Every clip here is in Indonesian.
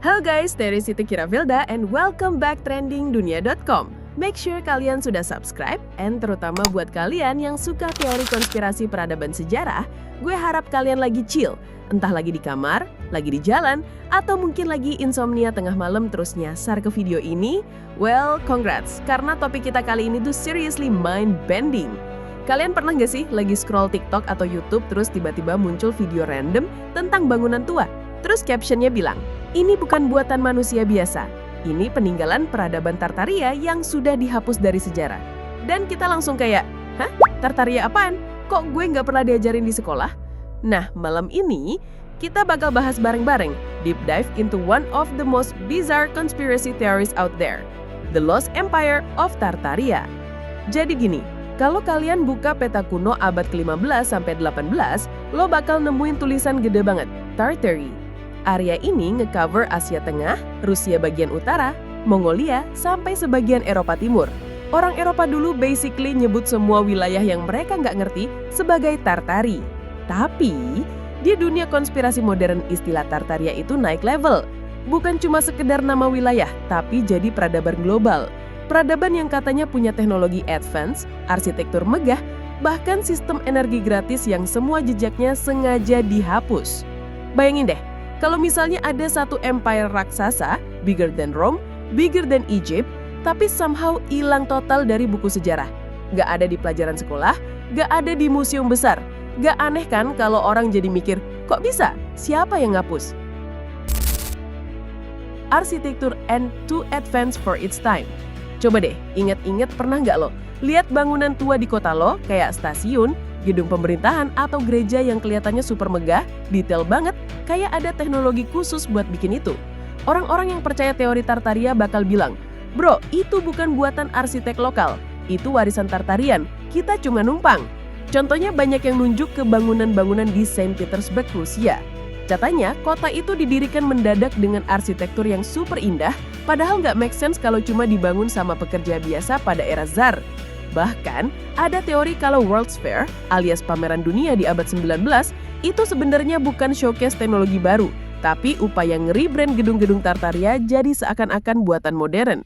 Halo guys, dari Siti Kiravilda and welcome back trendingdunia.com. Make sure kalian sudah subscribe, and terutama buat kalian yang suka teori konspirasi peradaban sejarah, gue harap kalian lagi chill, entah lagi di kamar, lagi di jalan, atau mungkin lagi insomnia tengah malam terus nyasar ke video ini. Well, congrats, karena topik kita kali ini tuh seriously mind-bending. Kalian pernah gak sih lagi scroll TikTok atau YouTube terus tiba-tiba muncul video random tentang bangunan tua? Terus captionnya bilang, ini bukan buatan manusia biasa, ini peninggalan peradaban Tartaria yang sudah dihapus dari sejarah. Dan kita langsung kayak, hah? Tartaria apaan? Kok gue nggak pernah diajarin di sekolah? Nah, malam ini kita bakal bahas bareng-bareng, deep dive into one of the most bizarre conspiracy theories out there, the Lost Empire of Tartaria. Jadi gini, kalau kalian buka peta kuno abad ke-15 sampai 18, lo bakal nemuin tulisan gede banget, Tartary. Area ini nge-cover Asia Tengah, Rusia bagian utara, Mongolia, sampai sebagian Eropa Timur. Orang Eropa dulu basically nyebut semua wilayah yang mereka nggak ngerti sebagai Tartari. Tapi, di dunia konspirasi modern istilah Tartaria itu naik level. Bukan cuma sekedar nama wilayah, tapi jadi peradaban global. Peradaban yang katanya punya teknologi advance, arsitektur megah, bahkan sistem energi gratis yang semua jejaknya sengaja dihapus. Bayangin deh, kalau misalnya ada satu empire raksasa, bigger than Rome, bigger than Egypt, tapi somehow hilang total dari buku sejarah. Gak ada di pelajaran sekolah, gak ada di museum besar. Gak aneh kan kalau orang jadi mikir, kok bisa? Siapa yang ngapus? Arsitektur and too advanced for its time. Coba deh, inget-inget pernah nggak lo lihat bangunan tua di kota lo, kayak stasiun, gedung pemerintahan, atau gereja yang kelihatannya super megah, detail banget, kayak ada teknologi khusus buat bikin itu. Orang-orang yang percaya teori Tartaria bakal bilang, bro, itu bukan buatan arsitek lokal, itu warisan Tartarian, kita cuma numpang. Contohnya banyak yang nunjuk ke bangunan-bangunan di Saint Petersburg, Rusia. Katanya, kota itu didirikan mendadak dengan arsitektur yang super indah, padahal nggak make sense kalau cuma dibangun sama pekerja biasa pada era Tsar. Bahkan, ada teori kalau World's Fair, alias pameran dunia di abad 19, itu sebenarnya bukan showcase teknologi baru, tapi upaya nge-rebrand gedung-gedung Tartaria jadi seakan-akan buatan modern.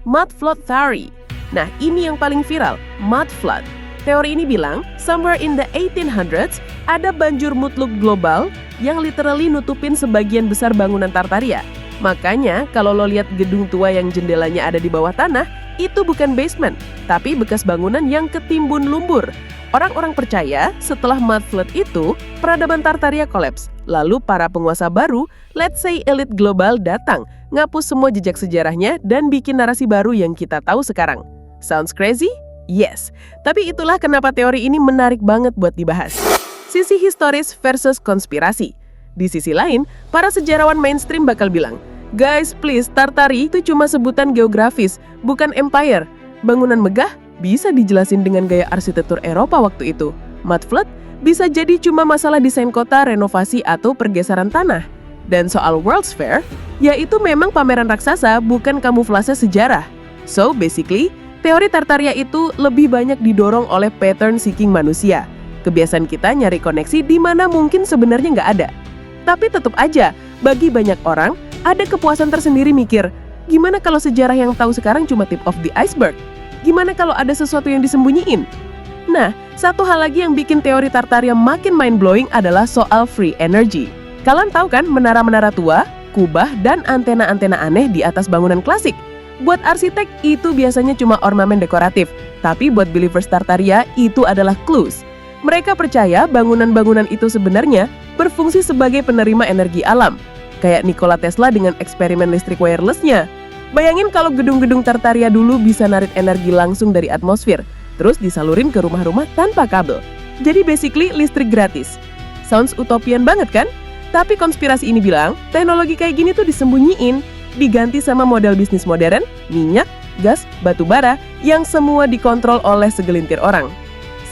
Mud Flood Theory. Nah, ini yang paling viral, Mud Flood. Teori ini bilang, somewhere in the 1800s, ada banjir mutluk global yang literally nutupin sebagian besar bangunan Tartaria. Makanya, kalau lo lihat gedung tua yang jendelanya ada di bawah tanah, itu bukan basement, tapi bekas bangunan yang ketimbun lumpur. Orang-orang percaya setelah mud flood itu, peradaban Tartaria kolaps. Lalu para penguasa baru, let's say elite global datang, ngapus semua jejak sejarahnya dan bikin narasi baru yang kita tahu sekarang. Sounds crazy? Yes. Tapi itulah kenapa teori ini menarik banget buat dibahas. Sisi historis versus konspirasi. Di sisi lain, para sejarawan mainstream bakal bilang, guys, please, Tartari itu cuma sebutan geografis, bukan empire. Bangunan megah bisa dijelasin dengan gaya arsitektur Eropa waktu itu. Mud flood bisa jadi cuma masalah desain kota, renovasi, atau pergeseran tanah. Dan soal World's Fair, yaitu memang pameran raksasa, bukan kamuflase sejarah. So, basically, teori Tartaria itu lebih banyak didorong oleh pattern seeking manusia. Kebiasaan kita nyari koneksi di mana mungkin sebenarnya nggak ada. Tapi tetap aja, bagi banyak orang, ada kepuasan tersendiri mikir, gimana kalau sejarah yang tahu sekarang cuma tip of the iceberg? Gimana kalau ada sesuatu yang disembunyiin? Nah, satu hal lagi yang bikin teori Tartaria makin mind-blowing adalah soal free energy. Kalian tahu kan menara-menara tua, kubah, dan antena-antena aneh di atas bangunan klasik? Buat arsitek, itu biasanya cuma ornamen dekoratif. Tapi buat believers Tartaria, itu adalah clues. Mereka percaya bangunan-bangunan itu sebenarnya berfungsi sebagai penerima energi alam. Kayak Nikola Tesla dengan eksperimen listrik wirelessnya. Bayangin kalau gedung-gedung Tartaria dulu bisa narik energi langsung dari atmosfer, terus disalurin ke rumah-rumah tanpa kabel. Jadi basically listrik gratis. Sounds utopian banget kan? Tapi konspirasi ini bilang, teknologi kayak gini tuh disembunyiin, diganti sama model bisnis modern, minyak, gas, batu bara, yang semua dikontrol oleh segelintir orang.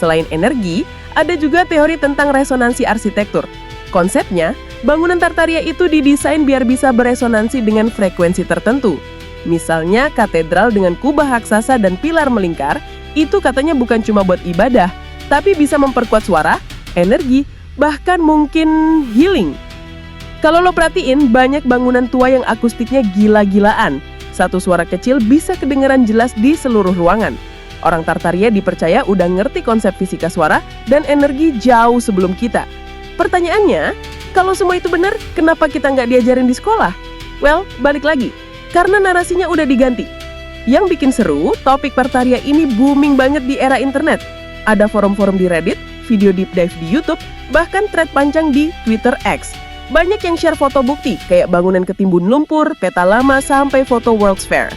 Selain energi, ada juga teori tentang resonansi arsitektur. Konsepnya, bangunan Tartaria itu didesain biar bisa beresonansi dengan frekuensi tertentu. Misalnya katedral dengan kubah raksasa dan pilar melingkar, itu katanya bukan cuma buat ibadah, tapi bisa memperkuat suara, energi, bahkan mungkin healing. Kalau lo perhatiin, banyak bangunan tua yang akustiknya gila-gilaan. Satu suara kecil bisa kedengeran jelas di seluruh ruangan. Orang Tartaria dipercaya udah ngerti konsep fisika suara dan energi jauh sebelum kita. Pertanyaannya, kalau semua itu benar, kenapa kita nggak diajarin di sekolah? Well, balik lagi, karena narasinya udah diganti. Yang bikin seru, topik Tartaria ini booming banget di era internet. Ada forum-forum di Reddit, video deep dive di YouTube, bahkan thread panjang di Twitter X. Banyak yang share foto bukti, kayak bangunan ketimbun lumpur, peta lama, sampai foto World's Fair.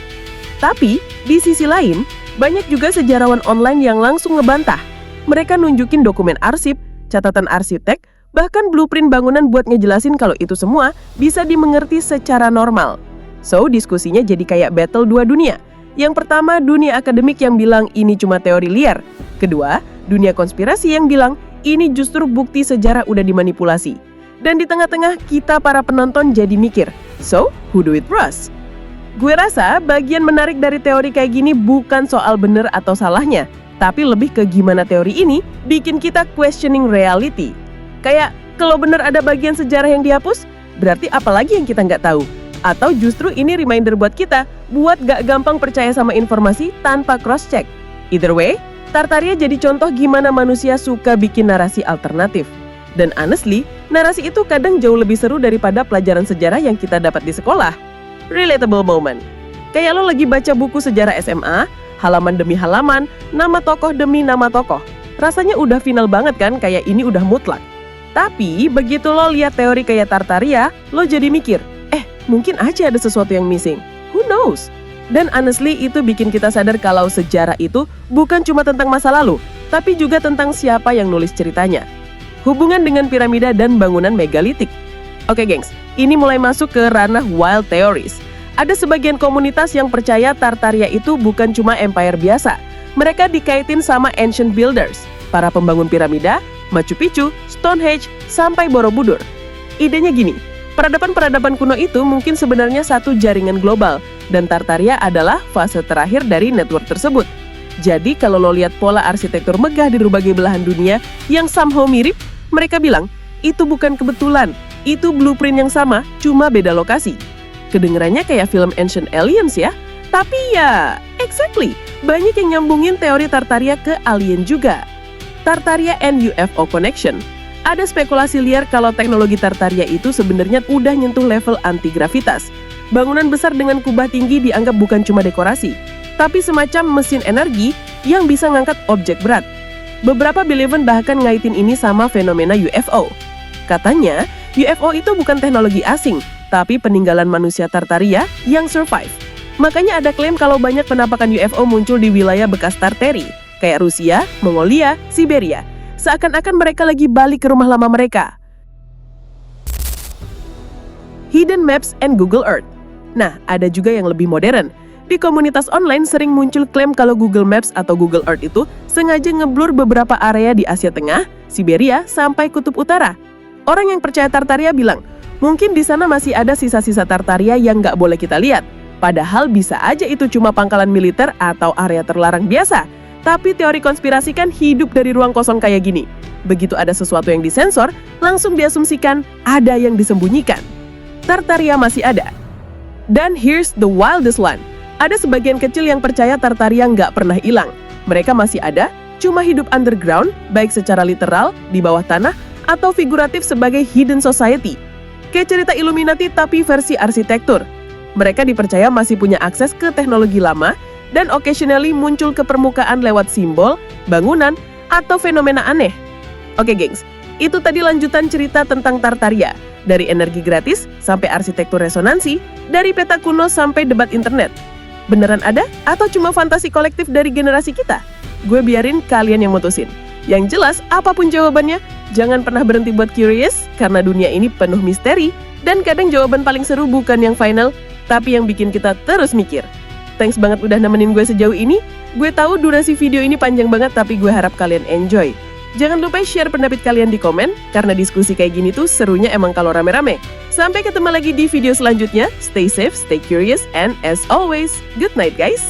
Tapi, di sisi lain, banyak juga sejarawan online yang langsung ngebantah. Mereka nunjukin dokumen arsip, catatan arsitek, bahkan blueprint bangunan buat ngejelasin kalau itu semua bisa dimengerti secara normal. So, diskusinya jadi kayak battle dua dunia. Yang pertama, dunia akademik yang bilang ini cuma teori liar. Kedua, dunia konspirasi yang bilang ini justru bukti sejarah udah dimanipulasi. Dan di tengah-tengah, kita para penonton jadi mikir, so, who do it first? Gue rasa bagian menarik dari teori kayak gini bukan soal bener atau salahnya, tapi lebih ke gimana teori ini bikin kita questioning reality. Kayak, kalau bener ada bagian sejarah yang dihapus, berarti apa lagi yang kita nggak tahu? Atau justru ini reminder buat kita, buat gak gampang percaya sama informasi tanpa cross-check. Either way, Tartaria jadi contoh gimana manusia suka bikin narasi alternatif. Dan honestly, narasi itu kadang jauh lebih seru daripada pelajaran sejarah yang kita dapat di sekolah. Relatable moment. Kayak lo lagi baca buku sejarah SMA, halaman demi halaman, nama tokoh demi nama tokoh. Rasanya udah final banget kan, kayak ini udah mutlak. Tapi, begitu lo lihat teori kayak Tartaria, lo jadi mikir, mungkin aja ada sesuatu yang missing. Who knows? Dan honestly, itu bikin kita sadar kalau sejarah itu bukan cuma tentang masa lalu, tapi juga tentang siapa yang nulis ceritanya. Hubungan dengan piramida dan bangunan megalitik. Oke gengs, ini mulai masuk ke ranah wild theories. Ada sebagian komunitas yang percaya Tartaria itu bukan cuma empire biasa. Mereka dikaitin sama ancient builders, para pembangun piramida, Machu Picchu, Stonehenge, sampai Borobudur. Idenya gini, peradaban-peradaban kuno itu mungkin sebenarnya satu jaringan global, dan Tartaria adalah fase terakhir dari network tersebut. Jadi kalau lo lihat pola arsitektur megah di berbagai belahan dunia yang somehow mirip, mereka bilang, itu bukan kebetulan, itu blueprint yang sama, cuma beda lokasi. Kedengerannya kayak film Ancient Aliens ya, tapi ya, exactly, banyak yang nyambungin teori Tartaria ke alien juga. Tartaria and UFO Connection. Ada spekulasi liar kalau teknologi Tartaria itu sebenarnya udah nyentuh level anti-gravitas. Bangunan besar dengan kubah tinggi dianggap bukan cuma dekorasi, tapi semacam mesin energi yang bisa ngangkat objek berat. Beberapa believer bahkan ngaitin ini sama fenomena UFO. Katanya, UFO itu bukan teknologi asing, tapi peninggalan manusia Tartaria yang survive. Makanya ada klaim kalau banyak penampakan UFO muncul di wilayah bekas Tartary, kayak Rusia, Mongolia, Siberia. Seakan-akan mereka lagi balik ke rumah lama mereka. Hidden Maps and Google Earth. Nah, ada juga yang lebih modern. Di komunitas online sering muncul klaim kalau Google Maps atau Google Earth itu sengaja ngeblur beberapa area di Asia Tengah, Siberia, sampai Kutub Utara. Orang yang percaya Tartaria bilang, mungkin di sana masih ada sisa-sisa Tartaria yang nggak boleh kita lihat. Padahal bisa aja itu cuma pangkalan militer atau area terlarang biasa. Tapi teori konspirasi kan hidup dari ruang kosong kayak gini. Begitu ada sesuatu yang disensor, langsung diasumsikan ada yang disembunyikan. Tartaria masih ada. Dan here's the wildest one. Ada sebagian kecil yang percaya Tartaria nggak pernah hilang. Mereka masih ada, cuma hidup underground, baik secara literal, di bawah tanah, atau figuratif sebagai hidden society. Kayak cerita Illuminati tapi versi arsitektur. Mereka dipercaya masih punya akses ke teknologi lama, dan occasionally muncul ke permukaan lewat simbol, bangunan, atau fenomena aneh. Oke gengs, itu tadi lanjutan cerita tentang Tartaria. Dari energi gratis sampai arsitektur resonansi, dari peta kuno sampai debat internet. Beneran ada atau cuma fantasi kolektif dari generasi kita? Gue biarin kalian yang mutusin. Yang jelas, apapun jawabannya, jangan pernah berhenti buat curious, karena dunia ini penuh misteri, dan kadang jawaban paling seru bukan yang final, tapi yang bikin kita terus mikir. Thanks banget udah nemenin gue sejauh ini. Gue tahu durasi video ini panjang banget, tapi gue harap kalian enjoy. Jangan lupa share pendapat kalian di komen, karena diskusi kayak gini tuh serunya emang kalau rame-rame. Sampai ketemu lagi di video selanjutnya. Stay safe, stay curious, and as always, good night guys!